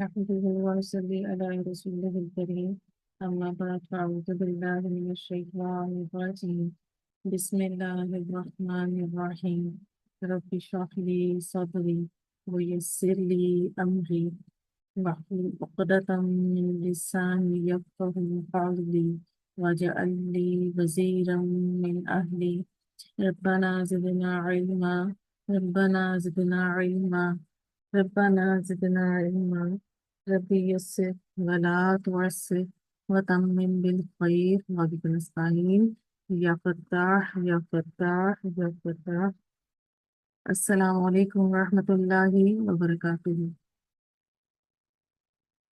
أحمده وأصلي على رسوله الكريم. أما بعد فأعوذ بالله من الشيطان الرجيم. بسم الله الرحمن الرحيم. رب اشرح لي صدري ويسر لي أمري واحلل عقدة من لساني يفقه قولي واجعل لي وزيرا من أهلي. ربنا زدنا علما. ربنا زدنا علما. ربنا زدنا علما. ربي يسر ولا تعسر وتمم بالخير وبك نستعين. يا فتاح يا فتاح يا فتاح. السلام عليكم ورحمة الله وبركاته.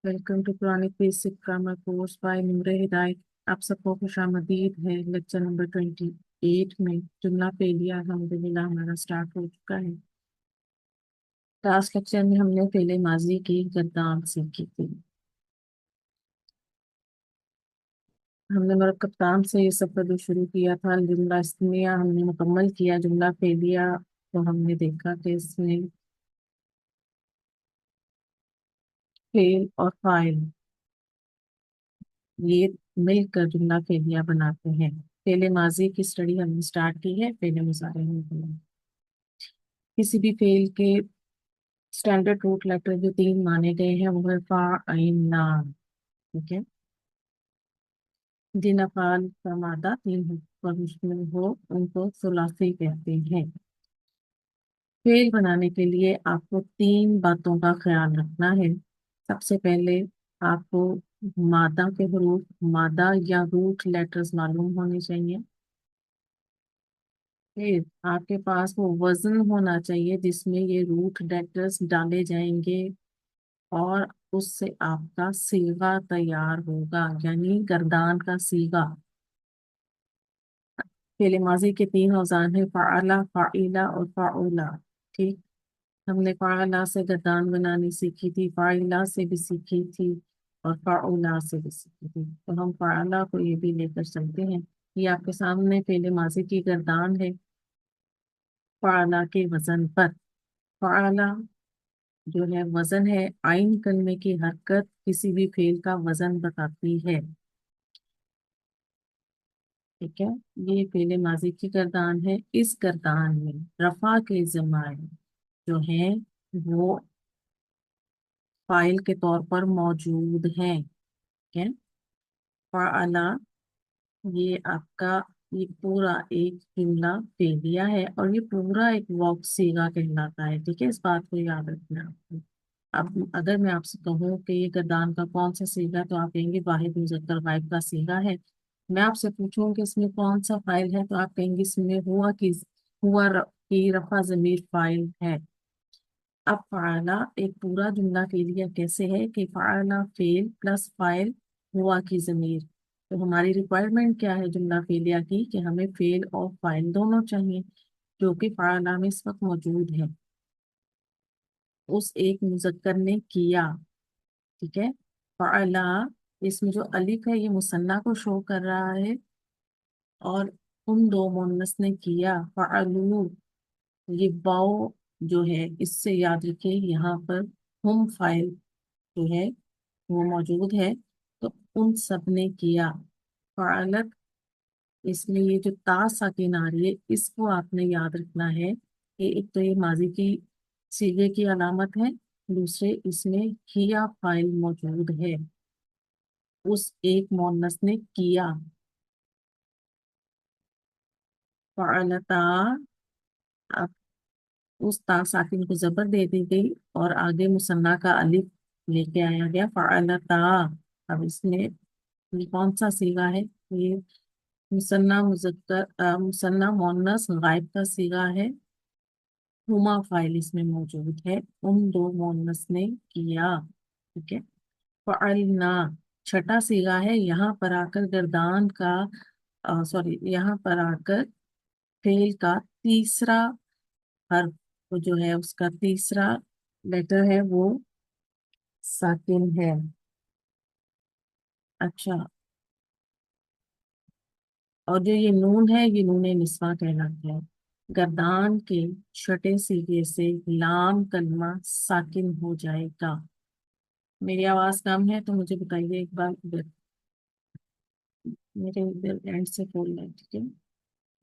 वेलकम टू पुरानी बेसिक ग्रामर कोर्स बाय नूर हिदायत। आप सबको खुशामदीद है। लेक्चर नंबर 28 में जुमला फेलिया अल्हम्दुलिल्लाह हमारा स्टार्ट हो चुका है। लास्ट लेक्चर में हमने फेले माजी की गर्दान सीखी थी। हमने मरकब काम से ये सफर जो शुरू किया था जुमला इस्मिया हमने मुकम्मल किया। जुमला फेलिया तो हमने देखा कि इसमें फेल और फाइल ये मिलकर जुमला फेलिया बनाते हैं। फेले माजी की स्टडी हमने स्टार्ट की है। फेले मुजारे में किसी भी फेल के स्टैंडर्ड रूट लेटर जो तीन माने गए हैं वो है फा आइन ना। ठीक है। जिन अफाल का मादा तीन पर मुश्तमिल हो उनको सुलासी कहते हैं। फेल बनाने के लिए आपको तीन बातों का ख्याल रखना है। सबसे पहले आपको मादा के हरूफ मादा या रूट लेटर्स मालूम होने चाहिए। फिर आपके पास वो वजन होना चाहिए जिसमें ये रूट लेटर्स डाले जाएंगे और उससे आपका सीगा तैयार होगा, यानी गर्दान का सीगा। फेले माजी के तीन औजान है फ़अला, फ़ाइला और फ़ाउला। ठीक। हमने फ़अला से गर्दान बनानी सीखी थी, फ़ाइला से भी सीखी थी और फ़ाउला से भी सीखी थी। तो हम फ़अला को ये भी लेकर चलते हैं। ये आपके सामने फेले माजी की गर्दान है फ़अला के वजन पर। फ़अला जो है वजन है, आइन कलमे की हरकत किसी भी फेल का वजन बताती है। ठीक है। ये फेले माजी की गर्दान है। इस गर्दान में रफा के जमाए जो हैं वो फाइल के तौर पर मौजूद हैं। ठीक है। फ़अला ये आपका ये पूरा एक जुमला फेलिया है और ये पूरा एक वॉक सीगा कहलाता है। ठीक है। इस बात को याद रखना आपको। अब अगर मैं आपसे कहूँ कि ये गर्दान का कौन सा सीगा तो आप कहेंगे वाहिद मुज़क्कर गायब का सीगा है। मैं आपसे पूछूं कि इसमें कौन सा फाइल है तो आप कहेंगे इसमें की रफा ज़मीर फाइल है। अब फ़अला एक पूरा जुमला फेलिया कैसे है कि फ़अला फेल प्लस फाइल हुआ की ज़मीर। तो हमारी रिक्वायरमेंट क्या है जुमला फेलिया की कि हमें फेल और फाइल दोनों चाहिए जो कि फ़अला में इस वक्त मौजूद है। उस एक मुज़क्कर ने किया। ठीक है। फ़अला इसमें जो अलिफ है ये मुसन्ना को शो कर रहा है और उन दो मुन्नस ने किया फ़अलू। ये वाओ जो है इससे याद रखिए यहाँ पर हम फाइल जो है वो मौजूद है। तो उन सब ने किया फ़अलत। इसमें ये जो ता साकिन आ रही है इसको आपने याद रखना है कि एक तो ये माजी की सीगे की अलामत है, दूसरे इसमें किया फाइल मौजूद है। उस एक मोनस ने किया फ़अलता। अब उस ता साकिन को जबर दे दी गई और आगे मुसन्ना का अलिफ लेके आया गया फ़अलता। अब इसमें ये कौन सा सीगा है? ये मुसन्ना मोन्नस गायब का सीगा है। हुमा फाइल इसमें मौजूद है। उन दो मोन्नस ने किया। ठीक है। फ़अलना छठा सीगा है। यहाँ पर आकर गर्दान का सॉरी यहाँ पर आकर फेल का तीसरा हर्फ जो है उसका तीसरा लेटर है वो साकिन है। अच्छा। और जो ये नून है ये नून निस्वा कहलाता है। गर्दान के छठे सीगे से लाम कलमा साकिन हो जाएगा। मेरी आवाज कम है तो मुझे बताइए एक बार इधर, मेरे इधर एंड से बोल रहे हैं, ठीक है।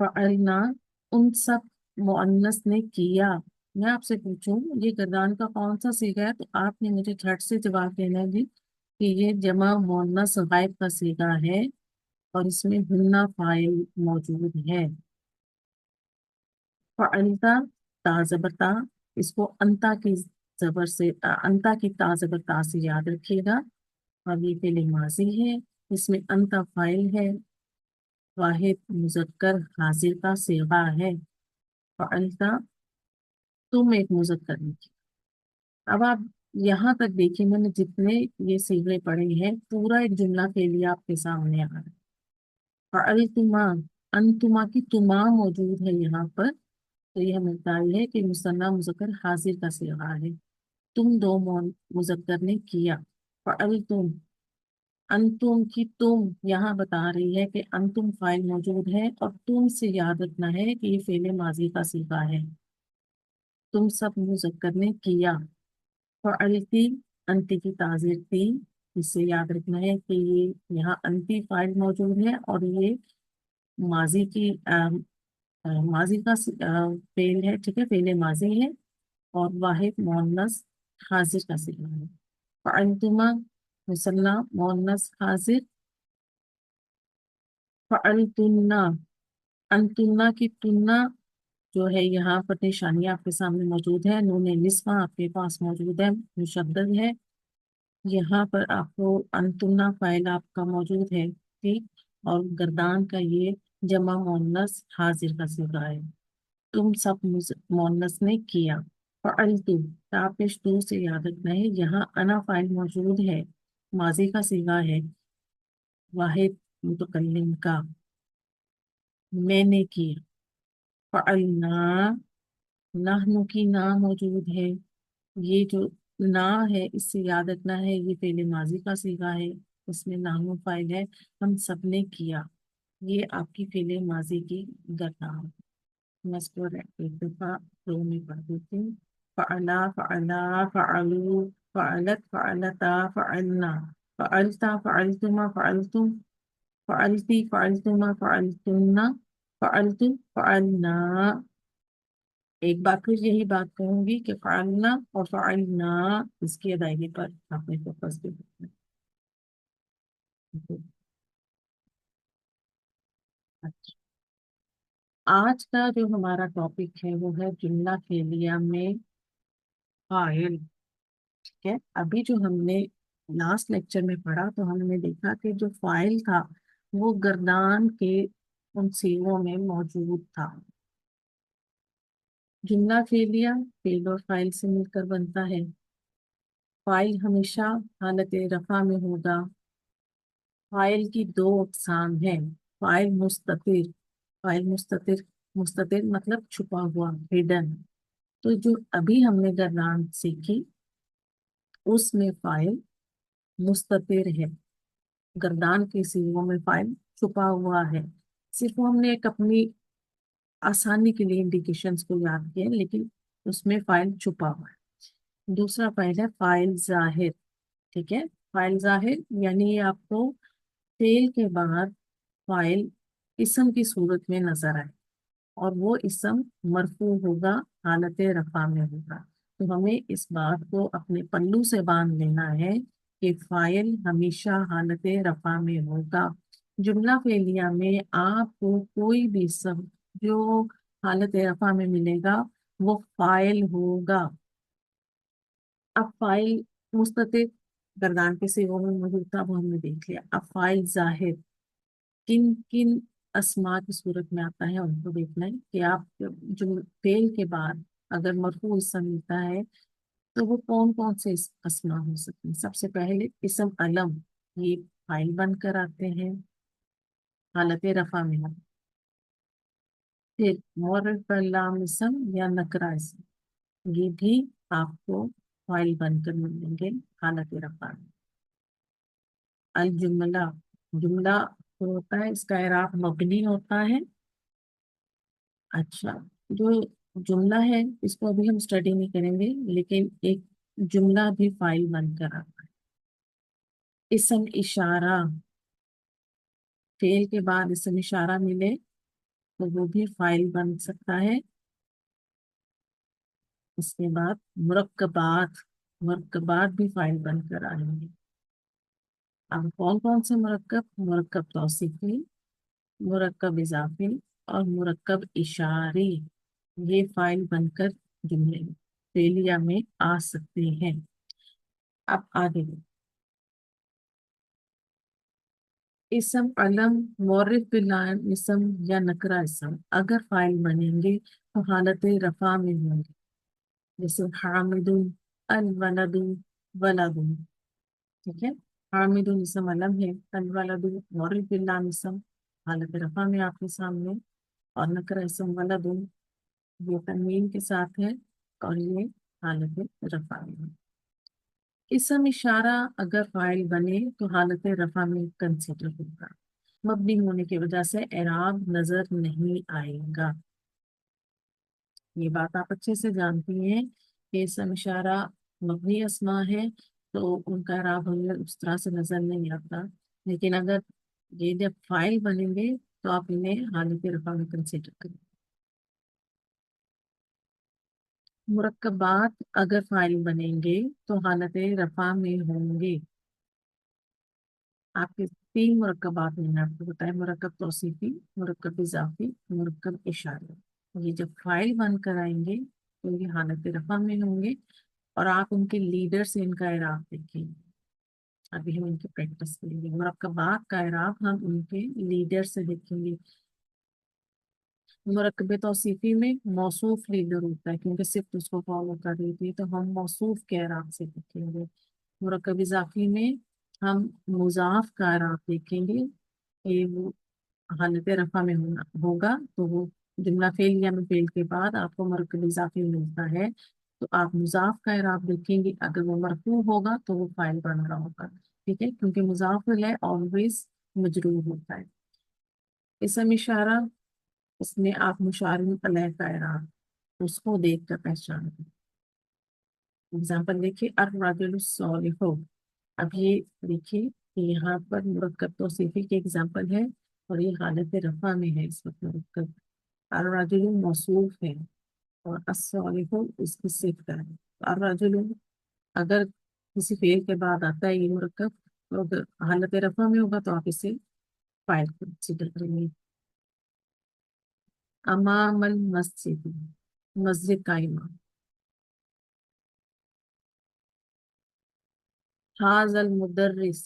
फअलना, उन सब मुअन्नस ने किया। मैं आपसे पूछूं ये गर्दान का कौन सा सीगा है, तो आपने मुझे झट से जवाब देना है जी कि ये जमा मुअन्नस गायब का सीगा है और इसमें हुन्ना फाइल मौजूद है। फअलता, ताजबता, इसको अंता की जबर से अंता की ताजबता से याद रखिएगा। और ये फेल माजी है, इसमें अंता फाइल है, वाहिद मुजक्कर हाजिर का सीगा है। फअलता, तुम एक मुजक्कर निकली। अब आप यहाँ तक देखिए, मैंने जितने ये सीगे पढ़े हैं पूरा एक जुमला के लिए आपके सामने आ रहा है। फअलतुमा, अनतुमा की तुमा मौजूद है यहाँ पर, तो यह मिसाल है कि मुसन्ना मुजक्कर हाजिर का सीगा है। तुम दो मुजक्कर ने किया। फअलतुम, अंतुम की तुम यहाँ बता रही है कि अंतुम फाइल मौजूद है और तुम से याद रखना है कि ये फेले माजी का सीगा है। तुम सब मुजक्कर ने किया। फअलती, अंती की ताजीर थी, इससे याद रखना है कि ये यहाँ अंती फाइल मौजूद है और ये माजी की माजी का फेल है, ठीक है, फेले माजी है और वाहिद मोहन्नस हाजिर का सीगा है। फअलतुमा, मुसन्ना मोहन्नस हाजिर। फअलतुन्ना, अंतुन्ना की तुन्ना जो है यहाँ पर निशानी आपके सामने मौजूद है, नूने निस्वा आपके पास मौजूद है, मुशद्दद है। यहाँ पर आपको अंतुन्ना फाइल आपका मौजूद है, ठीक। और गर्दान का ये जमा मोन्नस हाजिर का सीगा है। तुम सब मोन्नस ने किया। फअलतु, तापेश दो से याद रखना है, यहाँ अना फाइल मौजूद है, माजी का सीगा है, वाहिद मुतकल्लिम का। मैंने किया। फअलना, नहनु की ना मौजूद है, ये जो ना है इससे याद रखना है ये फेले माजी का सीगा है, इसमें नामो फाइल है, हम सबने किया। ये आपकी फेले माजी की गठा है। मैं इसको एक दफा रो में पढ़ देती हूँ। फ़अला, फ़अला, फ़अलू, फ़अलत, फ़अलता, फ़अलना, फ़अलता, फ़अलतुमा, फ़अलतुम, फ़अलती, फ़अलतुमा, फ़अलतुन्ना, फ़अलतु, फ़अलना। एक बार फिर यही बात कहूंगी कि फ़अलना और फ़अलना, इसकी अदायगी पर आपने फोकस भी करना है। अच्छा, आज का जो हमारा टॉपिक है वो है जुमला फेलिया में फाइल। ठीक है, अभी जो हमने लास्ट लेक्चर में पढ़ा तो हमने देखा कि जो फाइल था वो गर्दान के उन सीगों में मौजूद था। जुमला फेलिया फेल और फाइल से मिलकर बनता है। फाइल हमेशा हालत रफा में होगा। फाइल की दो अकसाम है, फाइल मुस्ततिर, फाइल मुस्ततिर, मुस्ततिर मतलब छुपा हुआ, हिडन। तो जो अभी हमने गर्दान सीखी उसमें फाइल मुस्ततिर है, गर्दान के सीगों में फाइल छुपा हुआ है। सिर्फ हमने एक अपनी आसानी के लिए इंडिकेशंस को याद किया, लेकिन उसमें फाइल छुपा हुआ है। दूसरा फाइल है फाइल जाहिर। ठीक है, फाइल जाहिर यानी ये आपको फेल के बाद फाइल इसम की सूरत में नजर आए और वो इसम मरफू होगा, हालत रफा में होगा। तो हमें इस बात को अपने पल्लू से बांध लेना है कि फाइल हमेशा हालत रफा में होगा। जुमला फेलिया में आपको कोई भी इसम जो हालत रफा में मिलेगा वो फाइल होगा। अब फाइल मुस्ततिर गर्दान के सिगों में मौजूद था वो हमने देख लिया। अब फाइल जाहिर किन किन अस्मा की सूरत में आता है उनको देखना है कि आप जो फेल के बाद अगर मरफू इसम मिलता है तो वो कौन कौन से अस्मा हो सकते हैं। सबसे पहले इसम अलम, ये फाइल बनकर आते हैं, हालत रफा में है। फिर मोरफ लाम इसम या नकरा इसम, ये भी आपको फाइल बनकर मिलेंगे हालत रफा में। अल जुमला, जुमला जो होता है इसका एराब मबनी होता है। अच्छा, जो जुमला है इसको अभी हम स्टडी नहीं करेंगे, लेकिन एक जुमला भी फाइल बनकर आता है। इसम इशारा, फेल के बाद इसम इशारा मिले तो वो भी फाइल बन सकता है। इसके बाद मुरक्कबात, मुरक्कबात भी फाइल बनकर आएंगे। अब कौन कौन से मुरक्कब? मुरक्कब तौसीफी, मुरक्कब इजाफी और मुरक्कब इशारी, ये फाइल बनकर जुमले फेलिया में आ सकते हैं। अब आगे इसम, अलम, मौरिफ बिलान इसम या नकरा इसम अगर फाइल बनेंगे तो हालत रफा में होंगे। जैसे हामिदुन, अल वलदु, वलदुन। ठीक है, हामिदुन इसम अलम है, अल वलदु मौरिफ बिलान इसम हालत रफा में आपके सामने, और नकरा इसम वलदुन ये तनवीन के साथ है और ये हालत रफा में है। इसम इशारा अगर फाइल बने तो हालत रफा में कंसीडर होगा। मबनी होने की वजह से एराब नजर नहीं आएगा। ये बात आप अच्छे से जानती हैं कि इसम इशारा मबनी अस्मा है तो उनका एराब हमें उस तरह से नजर नहीं आता। लेकिन अगर ये जब फाइल बनेंगे तो आप इन्हें हालत रफा में कंसीडर करें। मुरक्कबात अगर फाइल बनेंगे तो हालत रफा में होंगे। आपके तीन मुरक्कबात मैंने आपको बताया, मुरक्कब तौसीफी, मुरक्कब इजाफी, मुरक्कब इशारे। ये जब फाइल बनकर आएंगे तो ये हालत रफा में होंगे और आप उनके लीडर से इनका इराब देखेंगे। अभी हम इनकी प्रैक्टिस करेंगे। मुरक्कबात का इराब हम उनके लीडर से देखेंगे। मुरक्कब तौसीफी में मौसूफ लीडर होता है क्योंकि सिर्फ उसको फॉलो कर रही थी, तो हम मौसूफ के इराब से देखेंगे। मुरक्कब इजाफी में हम मुजाफ का इराब देखेंगे कि वो हालत रफा में होगा तो वो जुमला फेल या में फेल के बाद आपको मरकब इजाफी मिलता है तो आप मुजाफ का इराब देखेंगे। अगर वो मरफू होगा तो वो फाइल बन रहा होगा। ठीक है, क्योंकि मुजाफ है ऑलवेज मजरूर होता है। इसम इशारा, इसमें आप मुशारिन अलैह का इराब उसको देख कर पहचान। एग्जाम्पल देखिए, अर्राजुलु सॉलिहु। अब ये देखिए कि यहाँ पर मुरक्कब तौसीफी की एग्जाम्पल है और ये हालत रफा में है। इस वक्त मुरक्कब अर्राजुलु मौसूफ है और अस्सॉलिहु इसकी सिफ़त है। अर्राजुलु अगर किसी फेल के बाद आता है ये मुरक्कब तो अगर हालत रफा में होगा तो आप इसे फाइल कंसीडर करेंगे। अमामल मस्जिद, मस्जिद का इमाम। हाजल मुदर्रिस।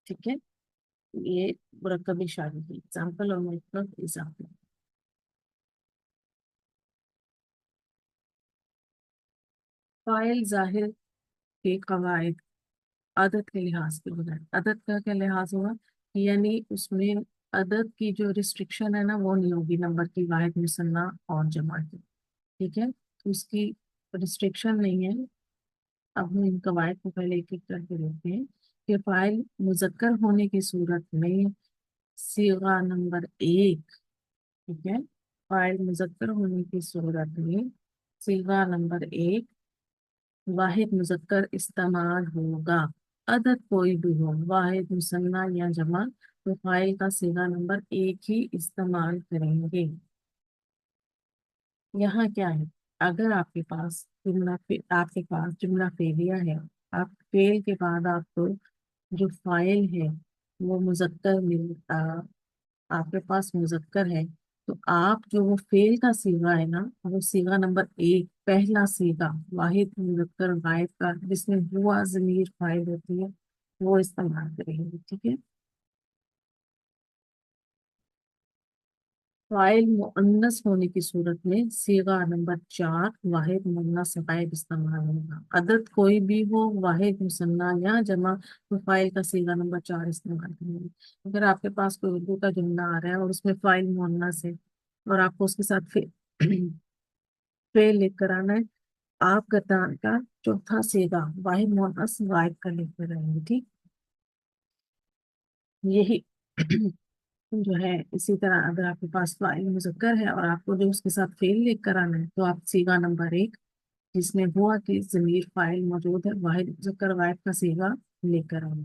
ठीक है, ये मुरक्कब इशारे की एग्जाम्पल और मुरक्कब इजाफी। फाइल जाहिर के कवायद, अदद के लिहाज से बगैर। अदद का क्या लिहाज होगा? यानी उसमें अदद की जो रिस्ट्रिक्शन है ना वो नहीं होगी नंबर की, वाहिद, मुसन्ना और जमा की। ठीक है, तो उसकी रिस्ट्रिक्शन नहीं है। अब हम इन कवायद को पहले एक एक करके देखते हैं कि फाइल मुजक्कर होने की सूरत में सीगा नंबर एक। ठीक है, फाइल मुजक्कर होने की सूरत में सीगा नंबर एक वाहिद मुजक्कर इस्तेमाल होगा। अदद कोई भी हो, वाहिद, मुसन्ना या जमा, तो फाइल का सीगा नंबर एक ही इस्तेमाल करेंगे। यहाँ क्या है, अगर आपके पास जुमला फेलिया है, आप फेल के बाद आपको जो फाइल है वो मुजक्कर आपके पास मुजक्कर है, तो आप जो वो फेल का सीगा है ना वो सीगा नंबर एक, पहला सीगा वाहिद मुजक्कर गायब का जिसमें हुआ जमीर फाइल होती है वो इस्तेमाल करेंगे। ठीक है, फाइल मुअन्नस होने की सूरत में सीगा नंबर चार वाहिद मुन्नस गायब इस्तेमाल होगा। अदद कोई भी हो, वाहिद, मुसन्ना या जमा, तो फाइल का सीगा नंबर चार इस्तेमाल करेंगे। अगर आपके पास कोई उर्दू का जुमला आ रहा है और उसमें फाइल मुअन्नस है और आपको उसके साथ फेल लिख कर आना है, आप गद्दान का चौथा सीगा वाहिद मुअन्नस गायब का लिख कर आएंगे। ठीक, यही जो है। इसी तरह अगर आपके पास फाइल मुज़क्कर है और आपको जो उसके साथ फेल लिख कर आना है तो आप सीगा नंबर एक جس میں ہوا کہ ضمیر فاعل موجود ہے، واحد مذکر غائب کا صیغہ لے کر آئے۔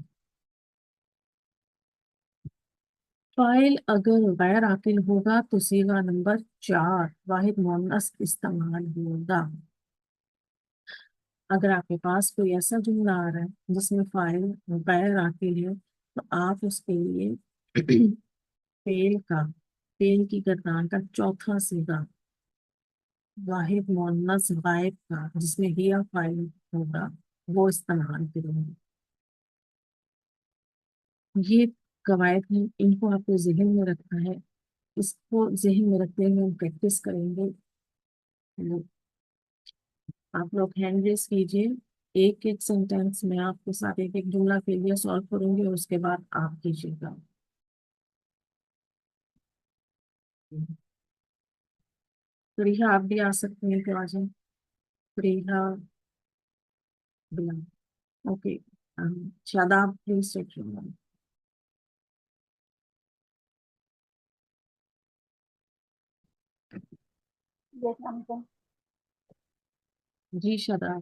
فاعل اگر غیر عاقل ہوگا تو صیغہ نمبر 4 واحد مؤنث استعمال ہوگا۔ اگر آپ کے پاس کوئی ایسا جملہ آ رہا ہے جس میں فاعل غیر عاقل ہے تو آپ اس کے لیے فعل کا، فعل کی گردان کا چوتھا صیغہ واحد مؤنث غائب کا جس میں ہیا فاعل ہوگا وہ استعمال کریں گے۔ یہ قواعد ہیں، ان کو آپ کو ذہن میں رکھنا ہے، اس کو ذہن میں رکھتے ہوئے ہم پریکٹس کریں گے۔ آپ لوگ ہینڈ ریز کیجیے، ایک ایک سینٹینس میں آپ کے ساتھ ایک ایک جملہ کے لیے سالو کروں گی اور اس کے بعد آپ کیجیے گا۔ فریحہ آپ بھی آ سکتے ہیں تو آ جائیں۔ فریحہ بلال، اوکے، شاداب پلیز چیک۔ السلام علیکم۔ جی شاداب،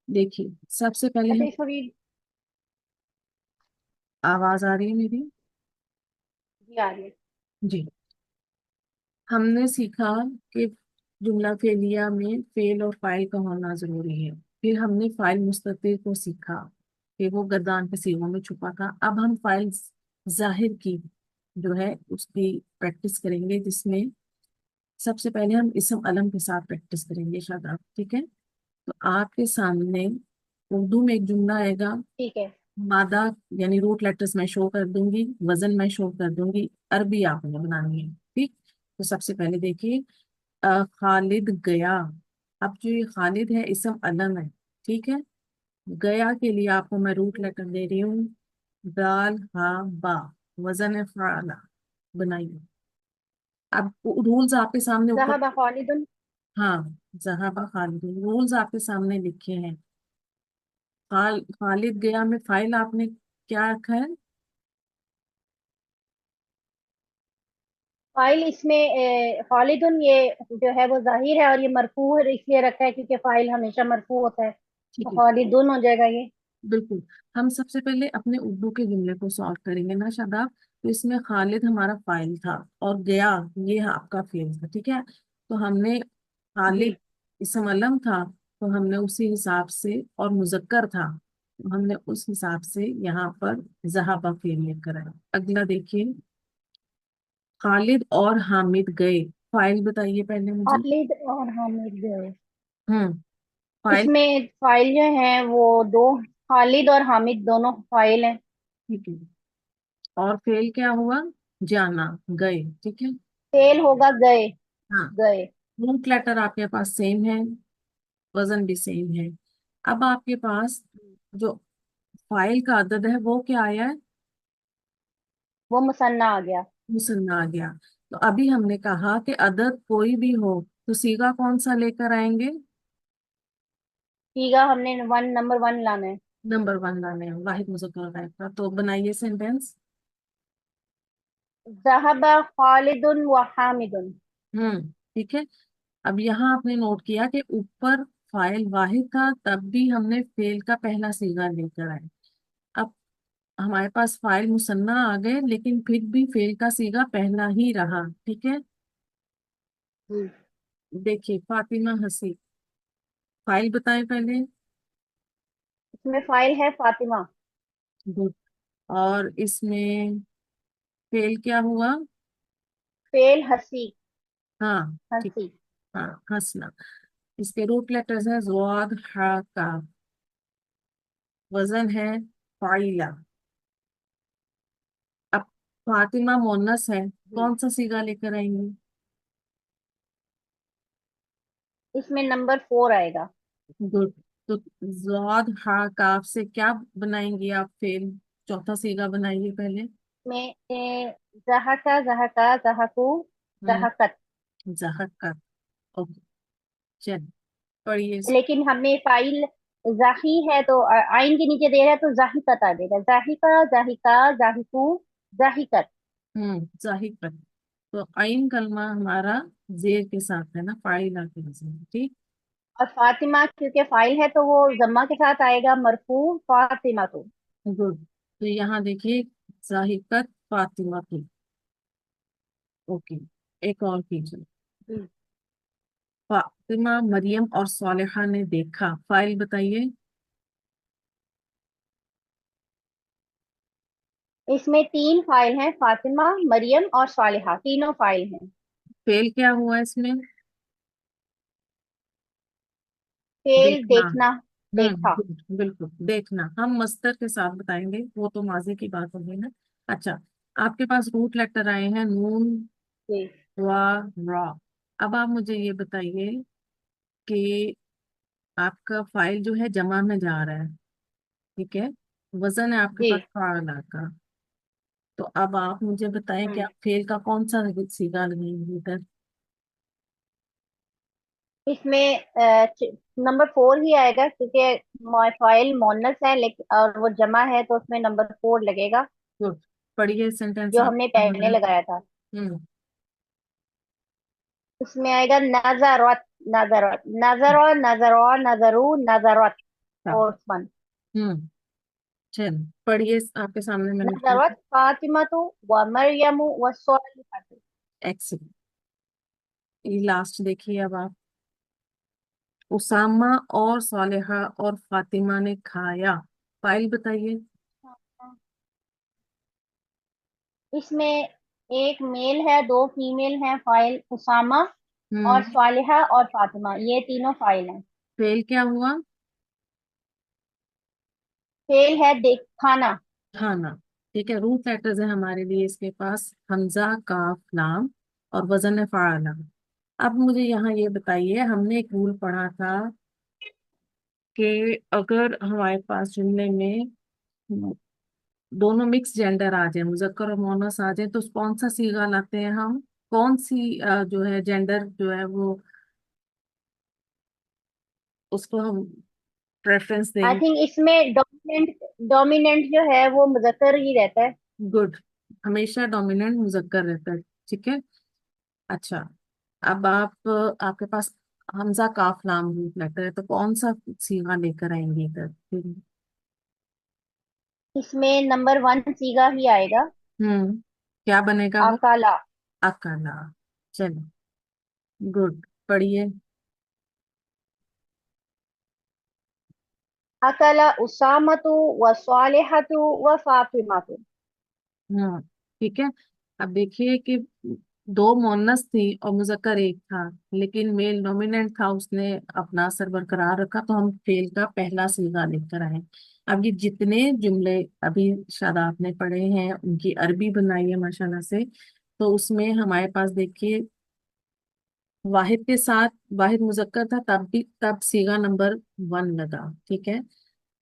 دیکھیے سب سے پہلے اچھا ہم، ایشوری آواز آ رہی ہے میری؟ جی آ رہی ہے۔ جی، ہم نے سیکھا کہ جملہ فعلیہ میں فعل اور فاعل کا ہونا ضروری ہے، پھر ہم نے فاعل مستتر کو سیکھا کہ وہ گردان کے صیغوں میں چھپا تھا۔ اب ہم فاعل ظاہر کی جو ہے اس کی پریکٹس کریں گے، جس میں سب سے پہلے ہم اسم علم کے ساتھ پریکٹس کریں گے شاداب، ٹھیک ہے؟ تو آپ کے سامنے اردو میں ایک جملہ آئے گا، ٹھیک ہے مادہ یعنی روٹ لیٹرز میں شو کر دوں گی، وزن میں شو کر دوں گی، عربی آپ نے بنانی ہے، ٹھیک؟ تو سب سے پہلے دیکھیے خالد گیا۔ اب جو یہ خالد ہے اسم علم ہے، ٹھیک ہے؟ گیا کے لیے آپ کو میں روٹ لیٹر دے رہی ہوں، دال ہا با، وزن فعلا بنائیے۔ اب رولز آپ کے سامنے اوپر، ذهب خالد۔ ہاں، ذهب خالد، رولز آپ کے سامنے لکھے ہیں۔ خالد گیا میں فائل آپ نے کیا رکھا ہے؟ فائل اس میں خالد یہ جو ہے وہ ظاہر ہے اور یہ مرفوع ہے، اس لیے رکھا ہے کیونکہ فائل ہمیشہ مرفوع ہوتا ہے، تو ٹھیک ہے، خالدن ہو جائے گا یہ۔ بالکل۔ ہم سب سے پہلے اپنے اردو کے جملے کو سالو کریں گے نا شاداب، تو اس میں خالد ہمارا فائل تھا اور گیا یہ آپ کا فعل تھا، ٹھیک ہے؟ تو ہم نے جی خالد اسم علم تھا تو ہم نے اسی حساب سے، اور مذکر تھا تو ہم نے اس حساب سے یہاں پر ذہابہ فعل لے کر آئے۔ اگلا دیکھیے، خالد اور حامد گئے، فائل بتائیے پہلے مجھے۔ خالد اور حامد گئے، ہوں، اس فائل، میں فائل جو ہیں وہ دو، خالد اور حامد دونوں فائل ہیں۔ ٹھیک ہے، اور فعل کیا ہوا؟ جانا، گئے، ٹھیک ہے؟ فعل ہوگا گئے، ہاں، گئے۔ روٹ لیٹر آپ کے پاس سیم ہے، وزن بھی سیم ہے۔ اب آپ کے پاس جو فائل کا عدد ہے وہ کیا آیا ہے؟ وہ مثنیٰ آ گیا۔ مسلم آ گیا۔ تو ابھی ہم نے کہا کہ عدد کوئی بھی ہو تو صیغہ کون سا لے کر آئیں گے؟ ٹھیک ہے، ہم نے نمبر ون لانا ہے۔ نمبر 1 لانے ہیں، واحد مذکر غائب کا، تو بنائیے سینٹینس۔ ذهب خالد وحامد۔ ٹھیک ہے، اب یہاں آپ نے نوٹ کیا کہ اوپر فائل واحد تھا تب بھی ہم نے فعل کا پہلا صیغہ لے کر آئے۔ اب ہمارے پاس فائل مثنیٰ آ گئے لیکن پھر بھی فعل کا صیغہ پہلا ہی رہا، ٹھیک ہے؟ جی دیکھیے فاطمہ حسین، فائل بتائیں پہلے۔ اس میں فائل ہے فاطمہ، گڈ، اور اس میں فعل کیا ہوا؟ فعل ہسی، ہاں، ٹھیک، ہسی۔ ہاں، ہنسنا۔ اس کے روٹ لیٹرز ہیں زواد ہا کا، وزن ہے فائلہ۔ اب فاطمہ مونس ہے، جی کون سا صیغہ لے کر آئیں گے؟ اس میں نمبر 4 آئے گا۔ گڈ، تو زواد ہا کاف سے کیا بنائیں گے آپ فعل؟ چوتھا صیغہ بنائیے پہلے۔ میں زہکا زہکا زہکو ہوں، زہکت، زہق کا، اوکے، چل پڑھیے اس کو۔ لیکن ہم نے فائل زاہی ہے تو آئین کے نیچے دے رہا ہے تو زاہکت آ جائے گا، زاہکا زاہکا زاہکو زاہکت۔ ظاہر پر، तो आइन कलमा हमारा जेर के साथ है ना, फाइला के वजन, ठीक। और फातिमा क्योंकि फाइल है तो वो जम्मा के साथ आएगा, मरफू फातिमा तो। गुड। तो यहाँ देखिए, जाहिकत फातिमा की। ओके, एक और कीजिए। फातिमा, मरियम और सालेहा ने देखा, फाइल बताइए। इसमें तीन फाइल हैं, फातिमा, मरियम और सालिहा, तीनों फाइल हैं। फेल क्या हुआ इसमें? फेल देखना। देखना। देखा। बिल्कुल देखना, हम मस्तर के साथ बताएंगे, वो तो माजी की बात होगी ना। अच्छा, आपके पास रूट लेटर आए हैं, नून, जी। वा, रा। अब आप मुझे ये बताइए कि आपका फाइल जो है जमा में जा रहा है, ठीक है, वजन है आपके जी। पास फाला का। तो अब आप मुझे बताएं कि आप फेल का कौन सा सीगा लगेंगे इधर। इसमें नंबर 4 ही आएगा क्योंकि फाइल मोनस है, लेकिन और वो जमा है तो उसमें नंबर 4 लगेगा, गुड। पढ़िए सेंटेंस जो आप। हमने पहले लगाया था। हम्म। उसमें आएगा नजरत। नजरत, नजर, नजर, नजरू, नजरत। अच्छा। Fourth one. हम्म। चल पढ़िए, आपके सामने मैंने नजरत फातिमतु व मरियमु व सालिहतु। एक्सीलेंट। ये लास्ट देखिए अब आप। उसामा और सालेहा और फातिमा ने खाया, फाइल बताइए। इसमें एक मेल है, दो फीमेल हैं, फाइल उसामा और हम्म। सालिहा और फातिमा, ये तीनों फाइल हैं। फेल क्या हुआ? फेल है देख खाना। खाना। ठीक है, रूट लेटर्स है हमारे लिए इसके पास, हमजा, काफ, लाम, और वजन है फाला। अब मुझे यहाँ ये बताइए, हमने एक रूल पढ़ा था कि अगर हमारे पास जुमले में दोनों मिक्स जेंडर आ जाए, मुजक्कर और मोनस आ जाए, तो कौन सा सीगा लाते हैं हम? कौन सी जो है जेंडर जो है वो, उसको हम प्रेफरेंस आई देंगे? थिंक इसमें डोमिनेंट, डोमिनेंट जो है वो मुजक्कर ही रहता है। गुड। हमेशा डोमिनेंट मुजक्कर रहता है, ठीक है। अच्छा, अब आप, आपके पास हमजा काफ लाम रूट लेटर है, तो कौन सा सीगा लेकर आएंगे इधर फिर? इसमें नंबर 1 सीगा ही आएगा। हम्म। क्या बनेगा वो? अकाला। अकाला। चलो, गुड, पढ़िए। अकला उसामतु व सालिहतु व फातिमातु। हाँ, ठीक है। अब देखिए कि दो मोनस थी और मुजक्कर एक था, लेकिन मेल डोमिनेंट था, उसने अपना असर बरकरार रखा, तो हम फेल का पहला सीगा लेकर आए। अब ये जितने जुमले अभी शायद आपने पढ़े हैं, उनकी अरबी बनाई है माशाल्लाह से। तो उसमें हमारे पास देखिए, वाहिद के साथ, वाहिद मुजक्कर था तब भी, तब सीगा नंबर 1 लगा, ठीक है।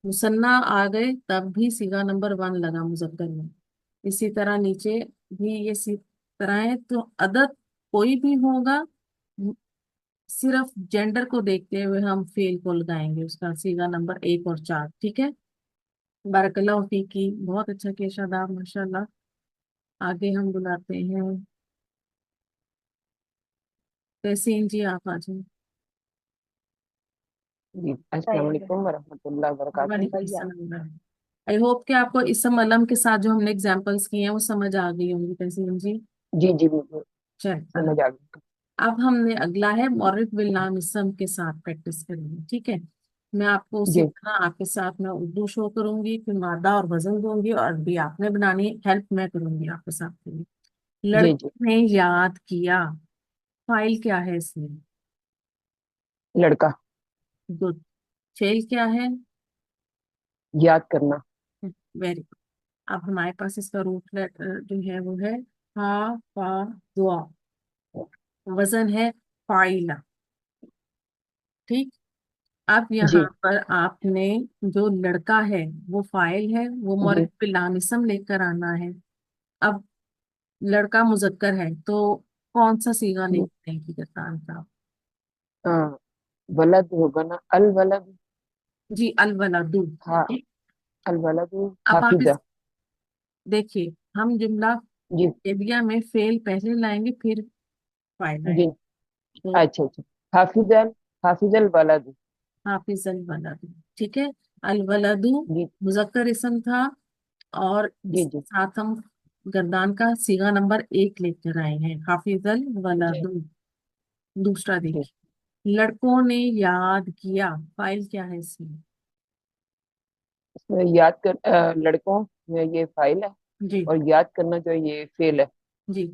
मुसन्ना आ गए तब भी सीगा नंबर 1 लगा मुजक्कर में। इसी तरह नीचे भी ये इसी तरह है, तो अदद कोई भी होगा, सिर्फ जेंडर को देखते हुए हम फेल को लगाएंगे, उसका सीगा नंबर 1 और 4, ठीक है। बारकल्लाह फीकी, बहुत अच्छा किया शादाब, माशाल्लाह। आगे हम बुलाते हैं तहसीन जी, आप आ जाए। जी अस्सलाम वालेकुम वरहमतुल्लाहि वबरकातुहू। वालेकुम सलाम। आई होप कि आपको इसम अलम के साथ जो हमने एग्जांपल्स किए हैं वो समझ आ गई होंगी तहसीन जी। जी जी बिल्कुल चल, समझ आ गई। अब हमने अगला है मौरिफ बिल नाम इसम के साथ प्रैक्टिस करेंगे, ठीक है। मैं आपको उसी जी तरह आपके साथ मैं उर्दू शो करूंगी, फिर मादा और वजन दूंगी, और भी आपने बनानी, हेल्प मैं करूंगी आपके साथ करूंगी। जी जी। लड़के ने याद किया, फाइल क्या है इसमें? लड़का। गुड। फेल क्या है? याद करना। Very good. अब हमारे पास इसका रूट लेटर जो है वो है हा, फा, दुआ। वजन है फाइला, ठीक। अब यहाँ जी पर आपने जो लड़का है वो फाइल है, वो जी। मौरिफ बिलामिसम लेकर आना है। अब लड़का मुजक्कर है, तो कौन सा सीगा लेते हैं की करतान का? हाँ, वलद होगा ना, अल वलद। जी, अल वलादु, हाँ, ठीक। अल वलद अब आप हाफिजा। इस, देखिए, हम जुमला जी एरिया में फेल पहले लाएंगे फिर फाइल जी। आएगा। तो अच्छा अच्छा। हाफिजल, हाफिजल वलद। हाफिज अल वलद, ठीक है। अल वलदू जी मुजक्कर इसम था, और जी इसके जी साथ हम गर्दान का सीगा नंबर 1 लेकर आए हैं, हाफिज अल जी वलदू। दूसरा जी। देखिए, लड़कों ने याद किया, फाइल क्या है इसमें? इसमें याद कर, लड़कों में ये फाइल है, जी और याद करना जो ये फेल है। जी,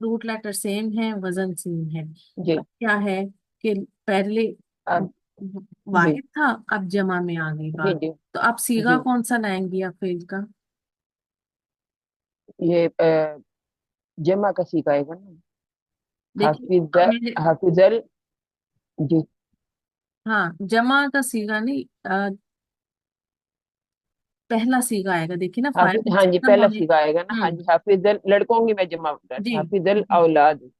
रूट लेटर सेम है, वजन सेम है। जी अब क्या है कि पहले अब। जी वाहिद था, अब जमा में आ गई जी बात। जी तो आप सीगा जी। कौन सा लाएंगी आप फेल का? ये जमा का सीखा आएगा ना। देखिए हाफिज, अब मैंने, हाफिजल। जी। हाँ जमा का सीगा नहीं, पहला सीगा आएगा, देखिए ना, फाइल हाफिज, हाँ जी, खत्म पहला होने। सीखा आएगा ना। हाँ जी, हाफिजल लड़कों की मैं जमा बता रही, जी हाफिजल जी, औलाद।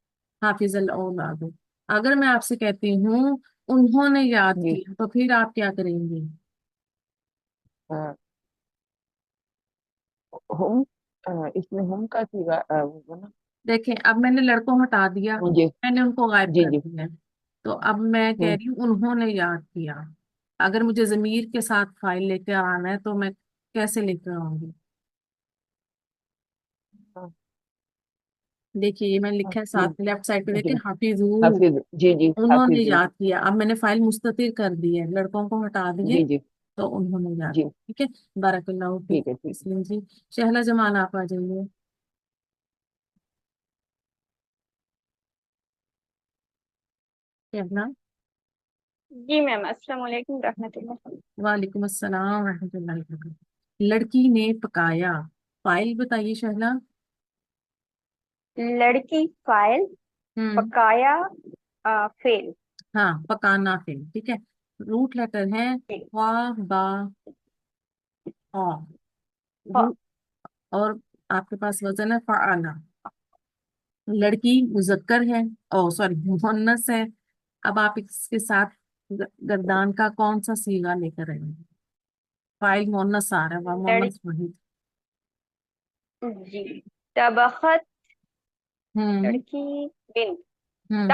हाफिजल औलाद। अगर मैं आपसे कहती हूँ उन्होंने याद जी। किया, तो फिर आप क्या करेंगी? हाँ, हम, इसमें हम का सीखा वो ना। देखें, अब मैंने लड़कों हटा दिया, जी मैंने उनको गायब जी कर जी। दिया, तो अब मैं कह हम्म। रही हूँ उन्होंने याद किया। अगर मुझे जमीर के साथ फाइल लेकर आना है तो मैं कैसे लेकर आऊंगी? हाँ, देखिए ये मैंने लिखा है साथ हाफिज। में, लेफ्ट साइड पे देखिए, जी। हाफिजू, हाफिज, जी जी, उन्होंने हाफिजू। याद किया। अब मैंने फाइल मुस्ततिर कर दी है, लड़कों को हटा दिए, जी जी तो उन्होंने याद जी। किया। ठीक है, बारकल्लाहु फीक। ठीक है ठीक है। तस्लीम जी। शहला जमान आप आ जाइए। शहला। जी मैम, अस्सलाम वालेकुम रहमतुल्लाह। वालेकुम अस्सलाम रहमतुल्लाहि व बरकातहू। लड़की ने पकाया, फाइल बताइए शहला। लड़की फाइल, हम्म, पकाया फेल। हाँ पकाना फेल, ठीक है। रूट लेटर है जी। वा, बा, औ। फ- रू- और आपके पास वजन है फ़अला। लड़की मुजक्कर है, ओ सॉरी मुअन्नस है। अब आप इसके साथ गर्दान का कौन सा सीगा लेकर आएंगे? फाइल मुअन्नस आ रहा है, लड़की, मुअन्नस वही। जी। तबखत, हम्म लड़की बिन, हम्म।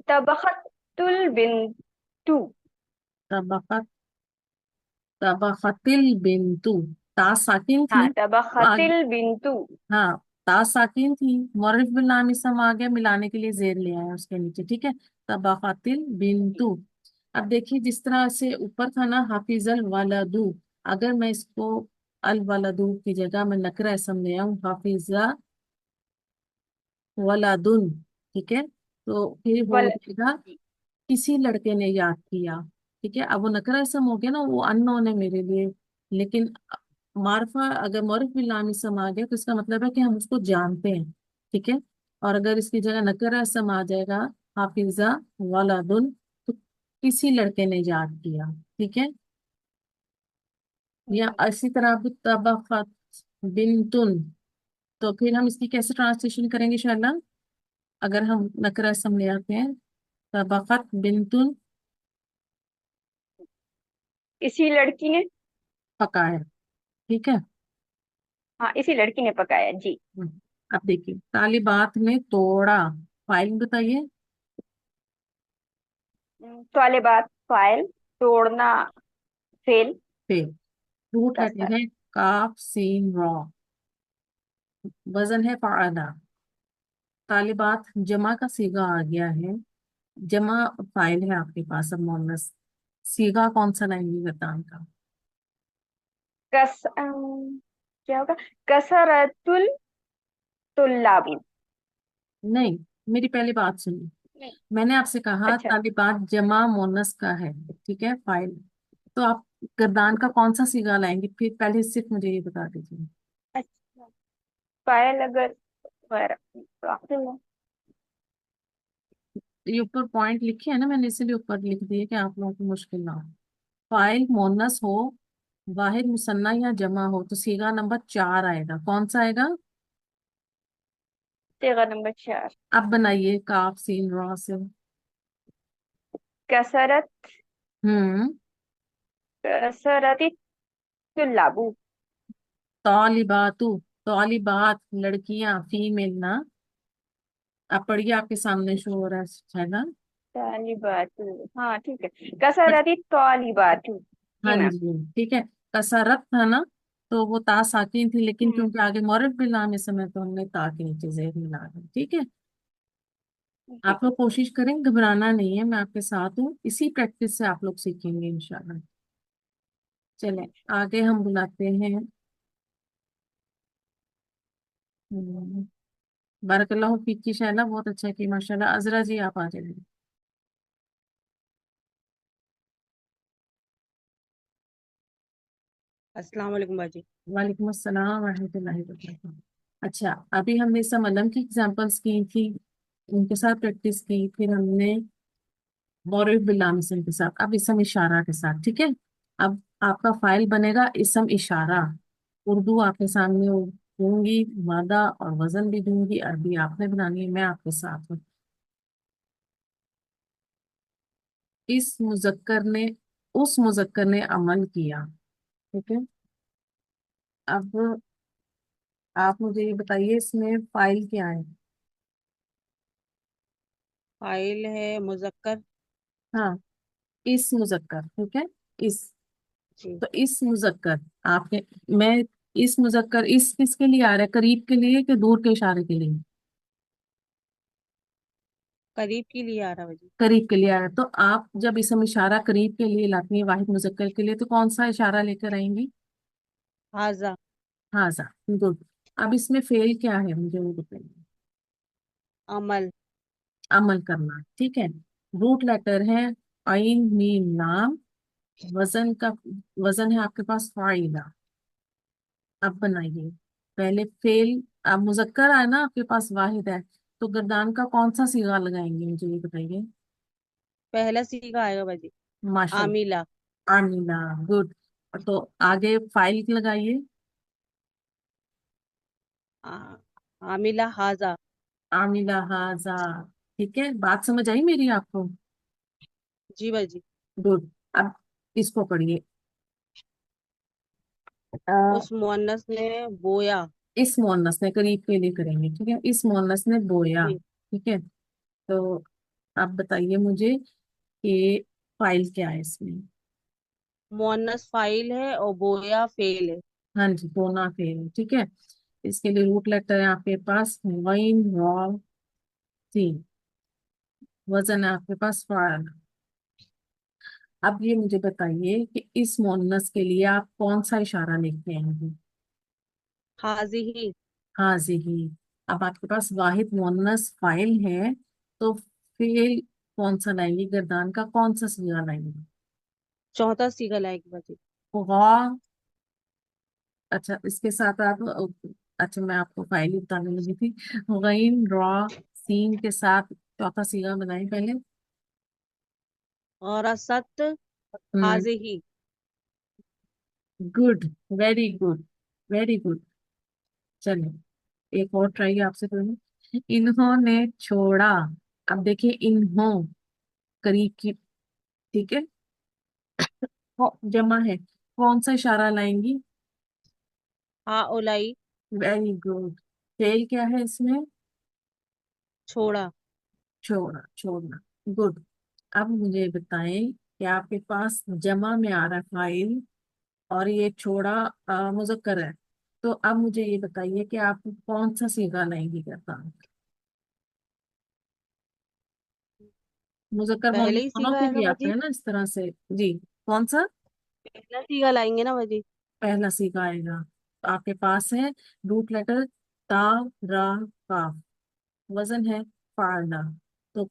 तबखतुल बिन्तु। तबक़त, तबक़तिल बिन्तु, ता साकिन थी हाँ, तो आगे, तबखतिल बिन्तु। हाँ ता साकिन थी, मुअर्रिफ बिल नाम इसम आ गया, मिलाने के लिए जेर ले आया उसके नीचे, ठीक है। तबक़तिल बिन्तु। अब देखिए, जिस तरह से ऊपर था ना हाफिजल वलदू, अगर मैं इसको अल वलदू की जगह मैं नकरा इसम ले आऊं, हाफिजा वलादुन, ठीक है, तो फिर हो वल जाएगा जी। किसी लड़के ने याद किया। ठीक है, अब वो नकरा इसम हो गया ना, वो अननोन है मेरे लिए, लेकिन मार्फा अगर मौरफ बिल नाम इसम आ गया तो इसका मतलब है कि हम उसको जानते हैं। ठीक है, और अगर इसकी जगह नकरा इसम आ जाएगा, हाफिजा वलादुन, तो किसी लड़के ने याद किया। ठीक है, या इसी तरह अब तबक़त बिनतुन, तो फिर हम इसकी कैसे ट्रांसलेशन करेंगे इंशाल्लाह? अगर हम नकरा इसम ले आते हैं, तबक़त बिनतुन, इसी लड़की ने, पका है, ठीक है। हाँ इसी लड़की ने पकाया जी। अब देखिए, तालिबात ने तोड़ा, फाइल बताइए। तालिबात फाइल, तोड़ना फेल। पे रूट कसर, लेटर है काफ सीन रॉ, वजन है फाअला। तालिबात जमा का सीगा आ गया है, जमा फाइल है आपके पास, अब मोनस सीगा कौन सा लाएंगे गतान का? क्या होगा, कसरतुल तुल्लाबी। नहीं, मेरी पहली बात सुनिए, नहीं। मैंने आपसे कहा अच्छा। तालिबात जमा मोनस का है, ठीक है, फाइल। तो आप गर्दान का कौन सा सीगा लाएंगे, फिर पहले सिर्फ मुझे ये बता दीजिए। अच्छा, फाइल अगर वगैरह। ये ऊपर पॉइंट लिखे है ना मैंने, इसीलिए ऊपर लिख दिए कि आप लोगों को मुश्किल ना हो। फाइल मोनस हो, वाहिद मुसन्ना या जमा हो, तो सीगा नंबर 4 आएगा, कौन सा आएगा? तेगा नंबर 4। अब बनाइए काफ सीन रॉ से। कसरत, हम्म, कसरती तुल्लाबू। तालिबातु, तौलिबात लड़कियां, फीमेल ना। आप पढ़िए, आपके सामने शो हो रहा है ना। तालिबात, हाँ ठीक है। कसरती तालिबात। जी हाँ मैम। जी, ठीक है। कसरत था ना, तो वो ता साकिन थी, लेकिन हम्म। क्योंकि आगे मौरफ भी लाम इस समय, तो हमने ता के नीचे जेर मिला दी। ठीक है। जी। आप लोग कोशिश करें, घबराना नहीं है, मैं आपके साथ हूँ। इसी प्रैक्टिस से आप लोग सीखेंगे इंशाल्लाह। चले आगे हम बुलाते हैं। हम्म, बारकल्लाहु फीक की शैला, बहुत अच्छा की माशाल्लाह। अजरा जी आप आ जाइए। अस्सलाम वालेकुम बाजी। वालेकुम अस्सलाम रहमतुल्लाहि व बरकातहू। अच्छा, अभी हमने समलम की एग्जांपल्स की थी, उनके साथ प्रैक्टिस की, फिर हमने मौरफ बिलामिसन के साथ, अब इसम इशारा के साथ। ठीक है। अब आपका फाइल बनेगा इसम इशारा। उर्दू आपके सामने दूंगी, मादा और वजन भी दूंगी। अरबी आपने बनानी है, मैं आपके साथ हूँ। इस मुजक्कर ने, उस मुजक्कर ने अमल किया। ठीक है। अब आप मुझे ये बताइए, इसमें फाइल क्या है। फाइल है मुजक्कर। हाँ, इस मुजक्कर, ठीक है। इस, जी। तो इस मुजक्कर आपने, मैं, इस मुजक्कर इस किसके लिए आ रहा है, करीब के लिए कि दूर के इशारे के लिए। करीब के लिए आ रहा बाजी। करीब के लिए आ रहा है, तो आप जब इसम इशारा करीब के लिए लाती है वाहिद मुजक्कर के लिए, तो कौन सा इशारा लेकर आएंगी। हाजा। हाजा। गुड। अब इसमें फेल क्या है, मुझे वो बताइए। अमल। अमल करना, ठीक है। रूट लेटर है आइन मीम लाम। वजन का, वजन है आपके पास फाइला। अब बनाइए। पहले फेल, अब मुजक्कर है ना आपके पास, वाहिद है, तो गर्दान का कौन सा सीगा लगाएंगे, मुझे ये बताइए। पहला सीगा आएगा बाजी। माशाल्लाह। आमिला। आमिना। गुड। तो आगे फाइल लगाइए। आ, आमिला हाजा। आमिला हाजा। ठीक है, बात समझ आई मेरी आपको। जी बाजी। गुड। अब इसको पढ़िए। अ, उस मुअन्नस ने बोया। इस मोहनस ने, करीब के लिए करेंगे, ठीक है। इस मोहनस ने बोया। जी। ठीक है। तो आप बताइए मुझे कि फाइल क्या है इसमें। मुअन्नस फाइल है और बोया फेल है। हाँ जी, बोना फेल, ठीक है। इसके लिए रूट लेटर है आपके पास वाइन रॉ सी। वजन है आपके पास फाइल। अब ये मुझे बताइए कि इस मोहनस के लिए आप कौन सा इशारा लिखते हैं। हाजी ही। हाजिही। अब आपके पास वाहिद मुअन्नस फाइल है, तो फेल कौन सा लाएंगे, गर्दान का कौन सा सिगा लाएंगे। चौथा सीगा लाएगी बाजी। गौ। अच्छा, इसके साथ आप, अच्छा मैं आपको फाइल ही बताने लगी थी। गईन रॉ सीन के साथ चौथा सीगा बनाए पहले। और असत हाजे ही। Good. Very good. Very good. चलिए, एक और ट्राई आपसे करूँ। इन्होंने छोड़ा। अब देखिए, इन्हों करीब की, ठीक है। जमा है, कौन सा इशारा लाएंगी। हा उलाई। Very good. फेल क्या है इसमें। छोड़ा। छोड़ा, छोड़ना। गुड। अब मुझे बताएं कि आपके पास जमा में आ रहा है फाइल, और ये छोड़ा मुजक्कर है, तो अब मुझे ये बताइए कि आप कौन सा सीगा लाएंगी करता। मुजक्कर मोहम्मद पहले ही दोनों सीगा के आएगा लिए आते बाजी। हैं ना इस तरह से। जी। कौन सा। पहला सीगा लाएंगे ना बाजी। पहला सीगा आएगा, तो आपके पास है रूट लेटर ता, रा, काफ। वजन है फारना। तो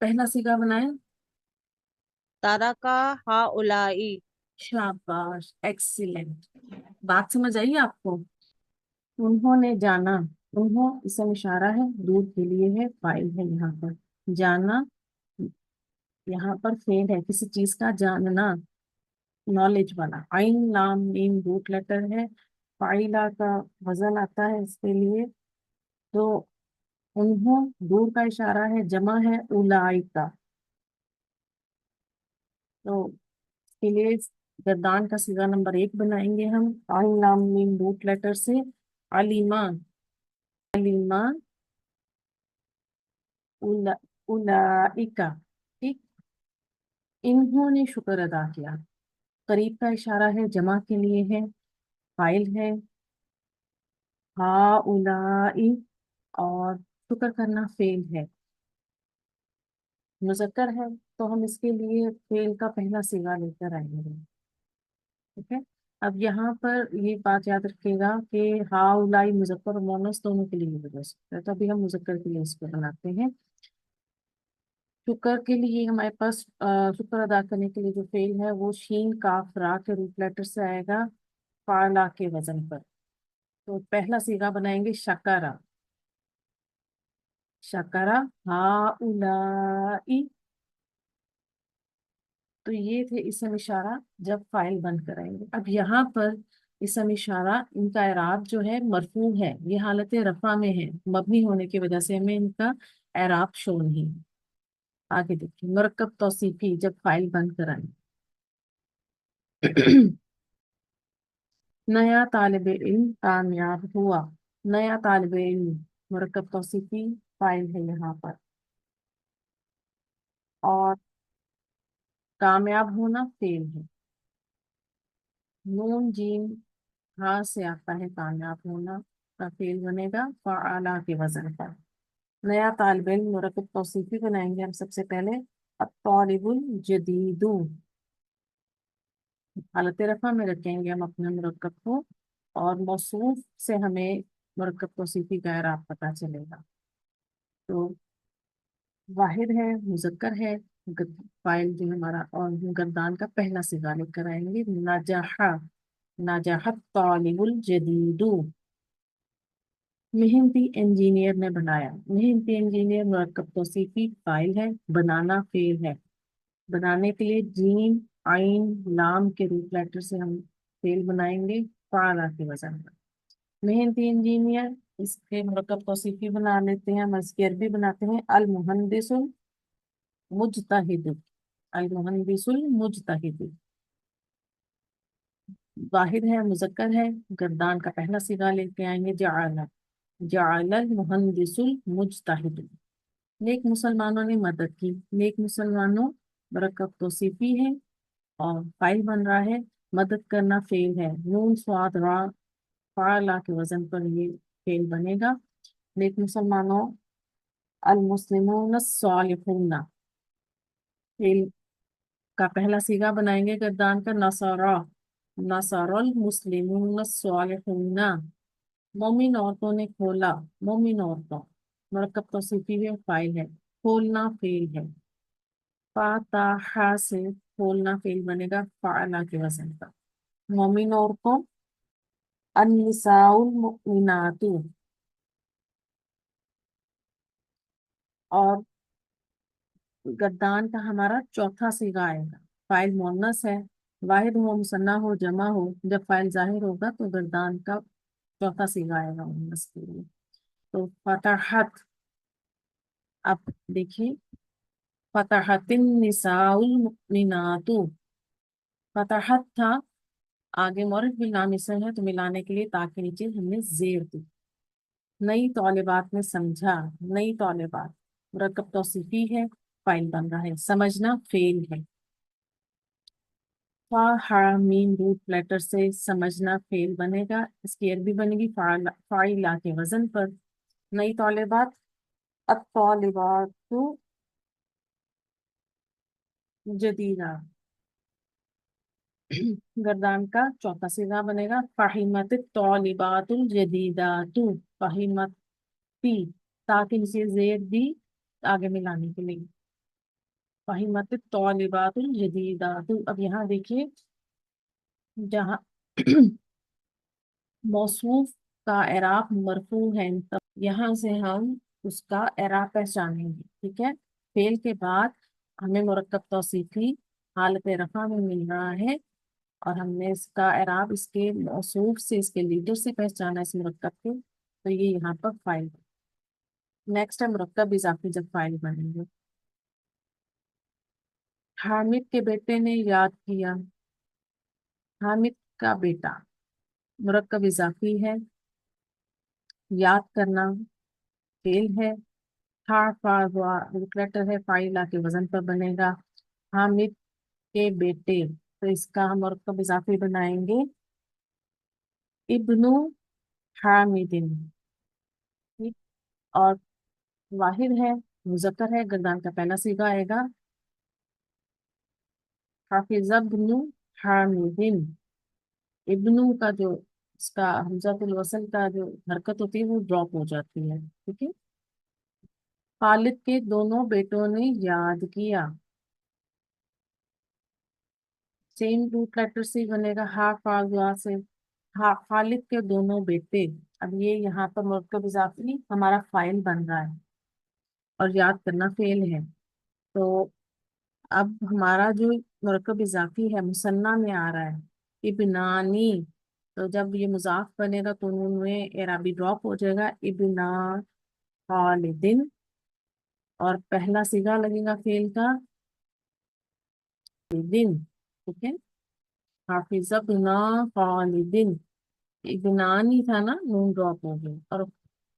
पहला सीगा बनाए। तारा का हा उलाई। शाबाश, एक्सीलेंट। बात समझ आई आपको। उन्होंने जाना। उन्हों इसम इशारा है, दूर के लिए है, फाइल है यहाँ पर। जाना, यहाँ पर फेल है, किसी चीज का जानना, नॉलेज वाला। आइन लाम मीम रूट लेटर है, फाइला का वजन आता है इसके लिए। तो उन्हों दूर का इशारा है, जमा है उलाई का। तो इसके लिए गर्दान का सीधा नंबर 1 बनाएंगे हम, आइन लाम मीम रूट लेटर से। अलीमा, अलीमा, उला, उलाइका, ठीक। इन्होंने शुक्र अदा किया। करीब का इशारा है, जमा के लिए है, फाइल है हा उलाई, और शुक्र करना फेल है, मुज़क्कर है, तो हम इसके लिए फेल का पहला सिगा लेकर आएंगे। ठीक है। अब यहाँ पर ये बात याद रखिएगा कि हा उलाई मुज़क्कर और मोनस दोनों के लिए हो सकता है, तो अभी हम मुज़क्कर के लिए इसको बनाते हैं। शुक्र के लिए हमारे पास शुक्र अदा करने के लिए जो फेल है वो शीन काफ रा के रूट लेटर से आएगा, फाला के वजन पर। तो पहला सीगा बनाएंगे शकरा, शकरा हा उलाई। तो ये थे इसम इशारा जब फाइल बंद कराएंगे। अब यहाँ पर इसम इशारा, इनका एराब जो है मरफू है, ये हालत रफा में है, मबनी होने की वजह से हमें इनका एराब शो नहीं है। आगे देखिए, मुरक्कब तौसीफी जब फाइल बंद कराएंगे। नया तालिब इल्म कामयाब हुआ, नया तालिब इल्म मुरक्कब तौसीफी फाइल है यहाँ पर, और कामयाब होना फेल है। नून जीम हाँ से आता है कामयाब होना, का फेल बनेगा फ़अला के वजन पर। नया तालिब इल्म मुरक्कब तौसीफी बनाएंगे हम सबसे पहले। अत्तालिबुल जदीदु, हालत रफा में रखेंगे हम अपने मुरक्कब को, और मौसूफ से हमें मुरक्कब तौसीफी का एराब पता चलेगा। तो वाहिद है, मुजक्कर है, फाइल जो हमारा, और गर्दान का पहला सिगा लेकर आएंगे। नजहा, नजहत तालिबुल जदीदु, मेहनती इंजीनियर ने बनाया। मेहनती इंजीनियर मुरक्कब तौसीफी फाइल है, बनाना फेल है। बनाने के लिए जीम आइन लाम के रूट लेटर से हम फेल बनाएंगे, फाला के वजन पर। मेहनती इंजीनियर, इसके मुरक्कब तौसीफी बना लेते हैं, मज़किर भी बनाते हैं। अल मुहंदिसुल मुजतहिद, अल मुहंदिसुल मुजतहिद, वाहिद है, मुजक्कर है, गर्दान का पहला सिगा लेके आएंगे जआला, जआलल मुहंदिसुल मुजतहिद। नेक मुसलमानों ने मदद की, नेक मुसलमानों मुरक्कब तौसीफी है और फाइल बन रहा है, मदद करना फेल है। नून स्वाद रा फाला के वजन पर ये फेल बनेगा। नेक मुसलमानों, अल मुस्लिमून सालिहून, फेल का पहला सीगा बनाएंगे गर्दान का नसरा, नसरल मुस्लिमून सालिहून। मोमिन औरतों ने खोला, मोमिन औरतों मुरक्कब तौसीफी है, फाइल है, खोलना फेल है। फाताहा से खोलना फेल बनेगा, फाला के वजन पर। मोमिन औरतों, अन्निसाउल मुमिनातु, और गर्दान का हमारा चौथा सीगा आएगा। फाइल मुअन्नस है, वाहिद हो, मुसन्ना हो, जमा हो, जब फाइल जाहिर होगा तो गर्दान का चौथा सीगा आएगा मुअन्नस के लिए। तो फतहत, अब देखिए, फतहतिन निसाउल मुमिनातु, फतहत था, आगे मौरिफ बिल नाम इसम है, तो मिलाने के लिए ताकि नीचे हमने जेर दी। नई तौलिबात ने समझा, नई तौलिबात मुरक्कब तौसीफी है, फाइल बन रहा है, समझना फेल है। फा हा मीम रूट लेटर से समझना फेल बनेगा, इसकी अरबी बनेगी फाइला के वजन पर। नई तौलिबात, अत्तौलिबातु जदीदा, गर्दान का चौथा सीगा बनेगा। फाहिमत तौलिबातुल जदीदातु, फाहिमती, ताकि नीचे जेर दी आगे मिलाने के लिए। फाहिमत तौलिबातुल जदीदातु। अब यहाँ देखिए, जहाँ मौसूफ का एराब मरफू है, तब यहाँ से हम उसका एराब पहचानेंगे। ठीक है। फेल के बाद हमें मुरक्कब तौसीफी हालत रफा में मिल रहा है, और हमने इसका एराब इसके मौसूफ से, इसके लीडर से पहचाना इस मुरक्कब के, तो ये यहाँ पर फाइल। नेक्स्ट है मुरक्कब इजाफी जब फाइल बनेंगे। हामिद के बेटे ने याद किया, हामिद का बेटा मुरक्कब इजाफी है, याद करना फेल है। हा फा वा रूट लेटर है, फाइला के वजन पर बनेगा। हामिद के बेटे, तो इसका हम और कब इजाफी बनाएंगे, इब्नु हामिदिन। ठीक। और वाहिद है, मुजक्कर है, गर्दान का पहला सीगा आएगा हाफिजा इब्नु हामिदिन। इब्नु का जो इसका हमजातुल वसल का जो हरकत होती है वो ड्रॉप हो जाती है। ठीक है। खालिद के दोनों बेटों ने याद किया, सेम रूट लेटर से ही बनेगा, हा फा दुआ से। हा खालिद के दोनों बेटे, अब ये यहाँ पर मुरक्कब इजाफी हमारा फाइल बन रहा है और याद करना फेल है। तो अब हमारा जो मुरक्कब इजाफी है मुसन्ना में आ रहा है, इब्नानी। तो जब ये मुजाफ बनेगा तो नून में एराबी ड्रॉप हो जाएगा, इब्ना खालिदिन। और पहला सीगा लगेगा फेल का, दिन। ठीक है। हाफिजा बिना खालिदिन, इब्नानी था ना, नून ड्रॉप हो गई। और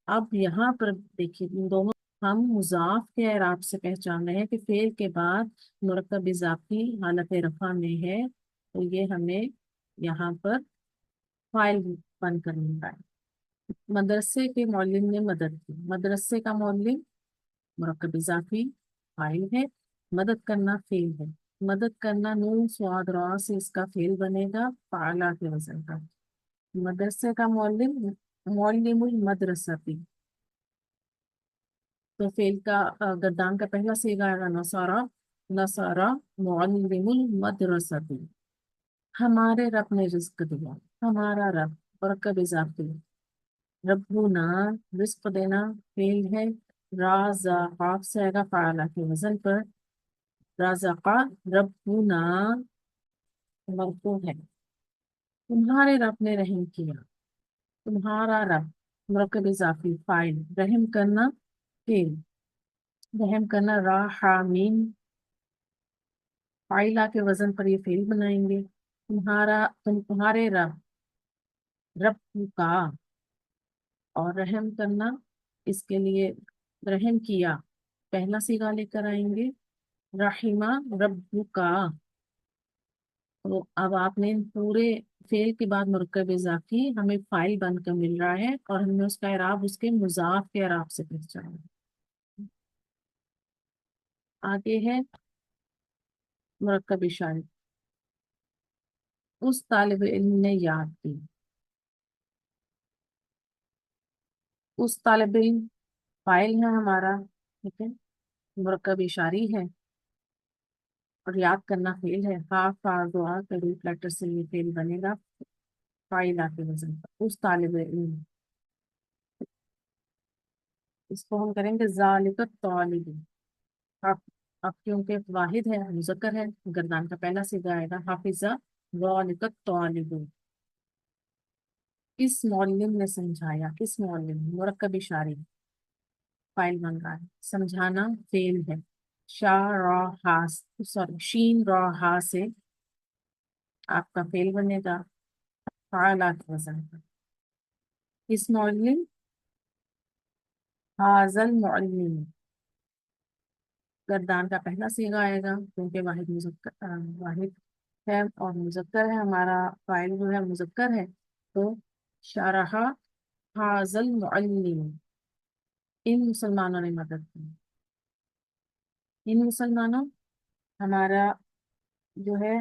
अब यहाँ पर देखिए इन दोनों हम मुजाफ के एराब से पहचान रहे हैं कि फेल के बाद मुरक्कब इजाफी हालत रफा में है, तो ये हमें यहाँ पर फाइल बंद करने का है। मदरसे के मौलिम ने मदद की, मदरसे का मौलिम मुरक्कब इजाफी फाइल है, मदद करना फेल है। मदद करना नून स्वाद रा से इसका फेल बनेगा फाला के वजन का। मदरसे का मौलिम मौलिमुल मदरसती, तो फेल का गर्दान का पहला सीगा आएगा नसारा, नसारा मुअल्लिमुल मदरसती। हमारे रब ने रिज्क दिया, हमारा रब बरकत इजाफी, रब्बुना रिज्क देना फेल है। राजा काफ से आएगा फाला के वजन पर, राज़ाका रब्बुना मरफू है। तुम्हारे रब ने रहम किया, तुम्हारा रब मुरक्कब इजाफी फाइल, रहम करना फेल, रहम करना राहामीन, फाइला के वजन पर ये फेल बनाएंगे। तुम्हारे रब, रब का, और रहम करना, इसके लिए रहम किया पहला सीगा लेकर आएंगे, रहीमा रब्बु का। तो अब आपने इन पूरे फेल के बाद मुरक्कब इजाफी हमें फाइल बनकर मिल रहा है और हमने उसका एराब उसके मुजाफ के एराब से पहचाना है। आगे है मुरक्कब इशारे। उस तालिब इल्म ने याद की, उस तालिब इल्म फाइल है हमारा। ठीक है। मुरक्कब इशारी है और याद करना फेल है, हा फा दुआ के रूट लेटर से ये फेल बनेगा फाइल आके वजन पर। उस तालिब इल्म, इसको हम करेंगे जालिक तालिब। अब अब क्योंकि वाहिद है, मुजक्कर है, गर्दान का पहला सीधा आएगा हाफिजा जालिक तालिब। इस मौलिम ने समझाया, इस मौलिम मुरक्कब इशारी फाइल बन रहा है, समझाना फेल है। शाह रा हा, सॉरी शीन रा हा से आपका फेल बनेगा फाला के वजन पर। इस मौलिम हाजल मौलिम, गर्दान का पहला सीगा आएगा क्योंकि वाहिद मुजक्कर वाहिद है और मुजक्कर है, हमारा फाइल जो है मुजक्कर है। तो शारहा हाजल मुअल्लिम, इन मुसलमानों ने मदद की। इन मुसलमानों हमारा जो है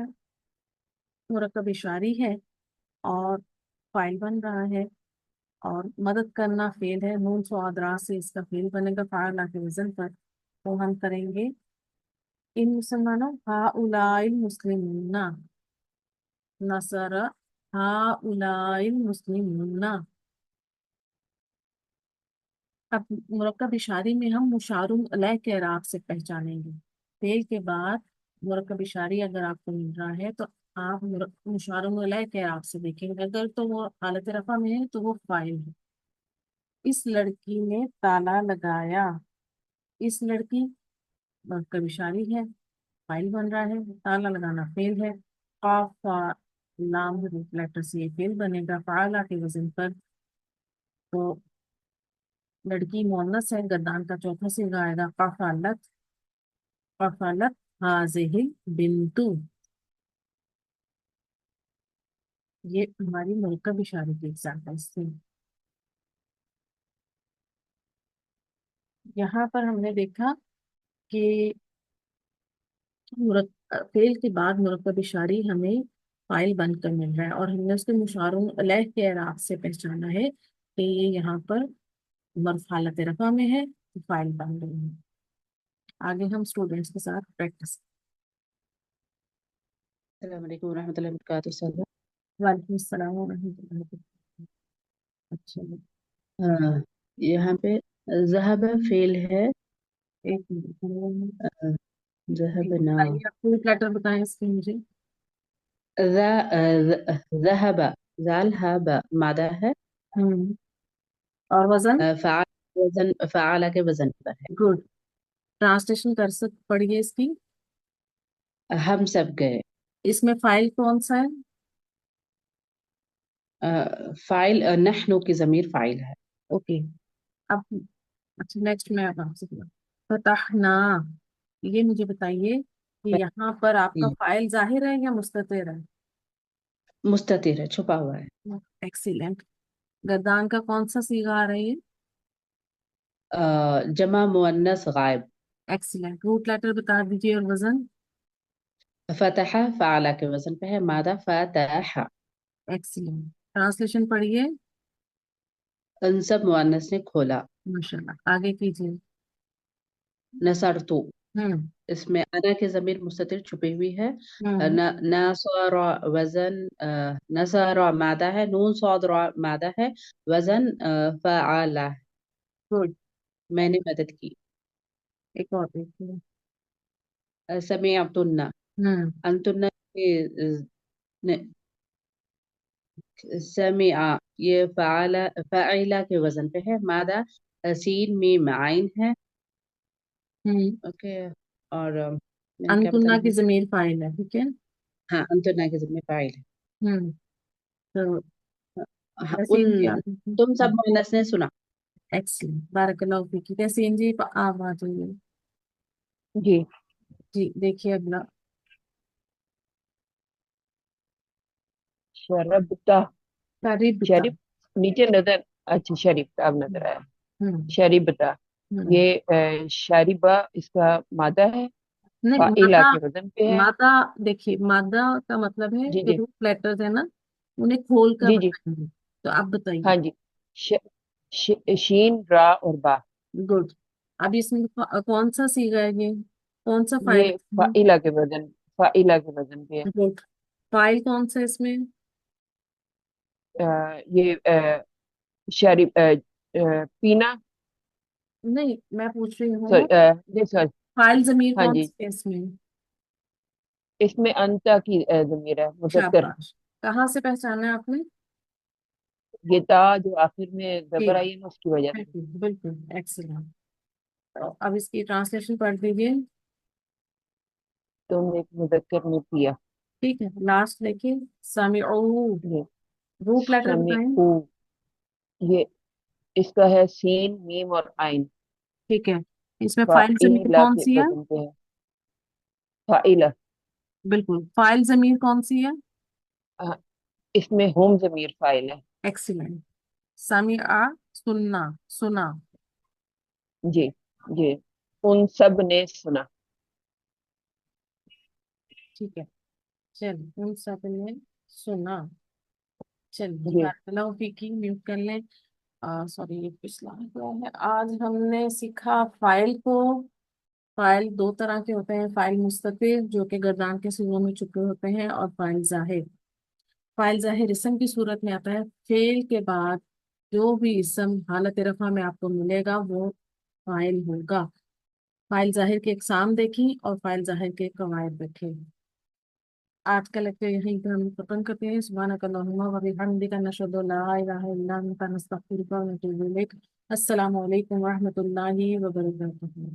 मुरक्कब इशारी है और फाइल बन रहा है और मदद करना फेल है, नून स्वादरा से इसका फेल बनेगा फाइल के वजन पर। तो हम करेंगे इन मुसलमानों हाउलाइल मुस्लिमूना, नसरा हाउलाइल मुस्लिमूना। अब मुरक्कब इशारी में हम मुशारुम अलैह के एराब से पहचानेंगे। फेल के बाद मुरक्कब इशारी अगर आपको मिल रहा है तो आप मुशारुम अलैह के एराब से देखेंगे, अगर तो वो हालत रफा में है तो वो फाइल है। इस लड़की ने ताला लगाया, इस लड़की मुरक्कब इशारी है, फाइल बन रहा है, ताला लगाना फेल है। काफ का लाम रूट लेटर से ये फेल बनेगा फाला के वजन पर। तो लड़की मोनस है, गर्दान का चौथा सिगा आएगा कफलत, कफलत हाजिहिल बिंतु। ये हमारी मुरक्कब इशारे की एग्जाम्पल थी। यहाँ पर हमने देखा कि फेल के बाद मुरक्कब इशारी हमें फाइल बनकर मिल रहा है, और हमने उसके मुशारों अलह के एराब से पहचाना है कि ये यहाँ पर मरफालत रफा में है, तो फाइल बन रही है। आगे हम स्टूडेंट्स के साथ प्रैक्टिस। अस्सलाम वालेकुम रहमतुल्लाहि व बरकातुहू। वालेकुम अस्सलाम व रहमतुल्लाहि व बरकातुहू। अच्छा, यहाँ पे ज़हब फेल है। एक मिनट। ज़हब ना, बताइए, आप पूरी लेटर बताएं इसके मुझे। ज़हब, जाल हा बा मादा है। हम्म। और वजन। फ़ाल वजन फ़ाला के वजन पर है। गुड। ट्रांसलेशन कर सक पढ़िए इसकी। हम सब गए। इसमें फाइल कौन सा है? फाइल नहनु की ज़मीर फाइल है। ओके। अब अच्छा, नेक्स्ट मैं अब आपसे फतहना, ये मुझे बताइए कि यहाँ पर आपका फाइल जाहिर है या मुस्ततिर है? मुस्ततिर है, छुपा हुआ है। एक्सीलेंट। गर्दान का कौन सा सीगा आ रही है? जमा मुअन्नस गायब। एक्सीलेंट। रूट लेटर बता दीजिए और वजन। फतहा फ़ाला के वजन पे है, मादा फतहा। एक्सीलेंट। ट्रांसलेशन पढ़िए। अनसब मुअन्नस ने खोला। माशाल्लाह, आगे कीजिए। नसरतु, हम्म। इसमें अना की ज़मीर मुस्ततिर छुपी हुई है। हम्म। नसरा वजन, नसरा मादा है, नून सौद रा मादा है, वजन फ़आला। गुड। मैंने मदद की। एक और देखिए। समिअतुन्ना, हम्म। अंतुन्ना के समिआ, ये फ़आला फ़ाइला के वजन पे है, मादा सीन मीम आइन है। हम्म। ओके। और मैंने क्या अनकुन्ना बताना की है? जमीर फाइल है, ठीक है। हाँ, अंतुन्ना के ज़मीर फ़ाइल है। हम्म। तो हाँ, वैसे जी आप। तुम सब मुअन्नस ने सुना। एक्सीलेंट, बारकल्लाहु फीकी। कैसे जी आप आ जाइए। जी। जी, देखिए अगला। शरबता, शरीबता। शरीफ नीचे नजर, अच्छा शरीफ अब नजर आया। हम्म। शरीबता, हम्म। ये शरीबा इसका मादा है, नहीं, फाइला मादा। के वजन पे है। मादा। देखिए, मादा का मतलब है जी जो जी। रूट लेटर्स है ना, उन्हें खोल कर जी जी। बताएंगे। तो आप बताइए। हाँ जी। शीन रा और बा, गुड। अब इसमें कौन सा सीगा है ये? कौन सा फाइल ये है इसमें? फाइला के वजन, फाइला के वजन पे है। गुड। फाइल कौन सा है इसमें? ये शरीफ पीना, नहीं, मैं पूछ रही सॉरी हूँ ये सॉरी। फाइल जमीर हाँ कौन जी, सी है इसमें? इसमें अंता की जमीर है, मुजक्कर। शाबाश। कहाँ से पहचाना है आपने? ये ता जो आखिर में जबर ठीक। आई है ना, उसकी वजह से। बिल्कुल बिल्कुल, एक्सीलेंट। तो अब इसकी ट्रांसलेशन पढ़ दीजिए। तुम एक मुजक्कर ने पिया। ठीक है, लास्ट देखिए। समीऊ। ये रूट लेटर शमी बताएं। ऊ, ये इसका है सीन मीम और आइन। ठीक है। इसमें फाइल जमीर फाइला कौन के सी है? वजन पे है, फाइला। बिल्कुल, फाइल जमीर कौन सी है? अ, इसमें होम जमीर फाइल है। एक्सीलेंट। समीआ, सुनना, सुना। जी जी। उन सब ने सुना। ठीक है। चलिए, उन सब ने सुना। चलिए, जी बारकल्लाहु फीकी, म्यूट कर लें। सॉरी, ये पिछला क्या है? आज हमने सीखा फाइल को। फाइल दो तरह के होते हैं, फाइल मुस्ततिर जो कि गर्दान के सिरों में छुपे होते हैं, और फाइल जाहिर। फाइल जाहिर इसम की सूरत में आता है। फेल के बाद जो भी इसम हालत रफा में आपको मिलेगा वो फाइल होगा। फाइल जाहिर के इकसाम देखी और फाइल जाहिर के कवायद देखें। आज का लेक्चर यहीं पे हम खत्म करते हैं। सुब्हानक अल्लाहुम्मा व बिहम्दिका नशहदु ला इलाहा इल्ला अंता नस्तगफिरुका व नतूबु इलैक। अस्सलामु अलैकुम व रहमतुल्लाहि व बरकातुहू।